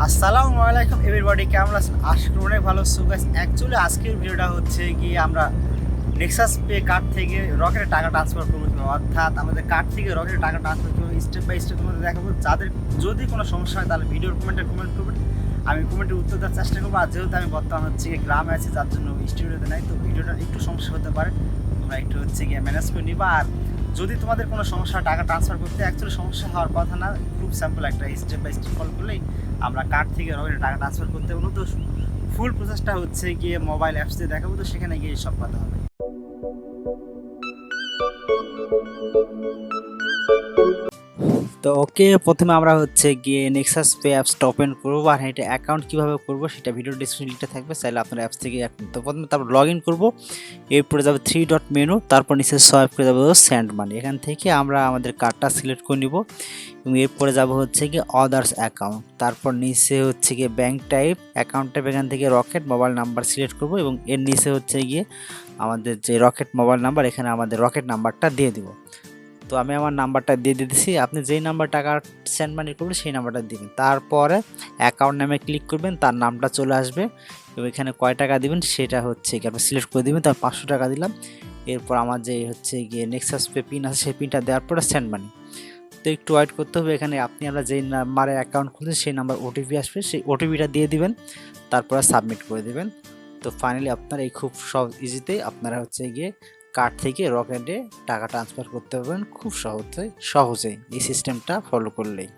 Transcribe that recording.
আসসালামু আলাইকুম এভরিবডি, কেমন আছেন? আশা করি অনেক ভালো। সো গাইস, অ্যাকচুয়ালি আজকের ভিডিওটা হচ্ছে গিয়ে আমরা নেক্সাস পে কার্ড থেকে রকেটে টাকা ট্রান্সফার করবো, অর্থাৎ আমাদের কার্ড থেকে রকেটে টাকা ট্রান্সফার করবো স্টেপ বাই স্টেপ তোমাদের দেখাবো। যাদের যদি কোনো সমস্যা হয় তাহলে ভিডিওর কমেন্ট করবেন, আমি কমেন্টে উত্তর দেওয়ার চেষ্টা করবো। আর যেহেতু আমি বর্তমান হচ্ছে গিয়ে গ্রামে আছি, যার জন্য স্টুডিওতে নাই, তো ভিডিওটা একটু সমস্যা হতে পারে, তোমরা একটু হচ্ছে গিয়ে ম্যানেজ করে নিবা। আর যদি তোমাদের কোনো সমস্যা টাকা ট্রান্সফার করতে, অ্যাকচুয়ালি সমস্যা হওয়ার কথা না, খুব সিম্পল একটা স্টেপ বাই স্টেপ ফলো করলেই আমরা কার্ড থেকে রকেটে টাকা ট্রান্সফার করতে পারবো। তো ফুল প্রসেসটা হচ্ছে গিয়ে মোবাইল অ্যাপস দিয়ে দেখাবো, তো সেখানে গিয়ে সব কথা হবে। তো ওকে, প্রথমে আমরা হচ্ছে গিয়ে নেক্সাস পে অ্যাপসটা ওপেন করবো, আর এটা অ্যাকাউন্ট কীভাবে করবো সেটা ভিডিও ডিসক্রিপশন লিঙ্কটা থাকবে, চাইলে আপনার অ্যাপস থেকে। তো প্রথমে তারপর লগ ইন করবো, এরপরে যাবে 3 ডট মেনু, তারপর নিচে সোয়াইপ করে যাবো সেন্ড মানি। এখান থেকে আমরা আমাদের কার্ডটা সিলেক্ট করে নিব এবং এরপরে যাবো হচ্ছে গিয়ে আদার্স অ্যাকাউন্ট, তারপর নিচে হচ্ছে গিয়ে ব্যাঙ্ক টাইপ, অ্যাকাউন্ট টাইপ, এখান থেকে রকেট মোবাইল নাম্বার সিলেক্ট করবো এবং এর নিচে হচ্ছে গিয়ে আমাদের যে রকেট মোবাইল নাম্বার, এখানে আমাদের রকেট নাম্বারটা দিয়ে দিব। তো আমি আমার নাম্বারটা দিয়ে দিতেছি, আপনি যেই নাম্বার টাকা সেন্ড মানি করবেন সেই নাম্বারটা দিবেন। তারপরে অ্যাকাউন্ট নামে ক্লিক করবেন, তার নামটা চলে আসবে এবং এখানে কয় টাকা দিবেন সেটা হচ্ছে কি আপনি সিলেক্ট করে দিবেন। তার 500 টাকা দিলাম। এরপর আমার যে হচ্ছে গিয়ে নেক্সাস পে পিন আছে সেই পিনটা দেওয়ার পরে সেন্ড মানি। তো একটু ওয়েট করতে হবে। এখানে আমরা যেই নাম্বারে অ্যাকাউন্ট খুলছেন সেই নাম্বার ওটিপি আসবে, সেই ওটিপিটা দিয়ে দিবেন, তারপরে সাবমিট করে দিবেন। তো ফাইনালি আপনারা এই খুব ইজিতেই আপনারা হচ্ছে গিয়ে কার্ড থেকে রকেটে টাকা ট্রান্সফার করতে পারবেন খুব সহজেই এই সিস্টেমটা ফলো করলেই।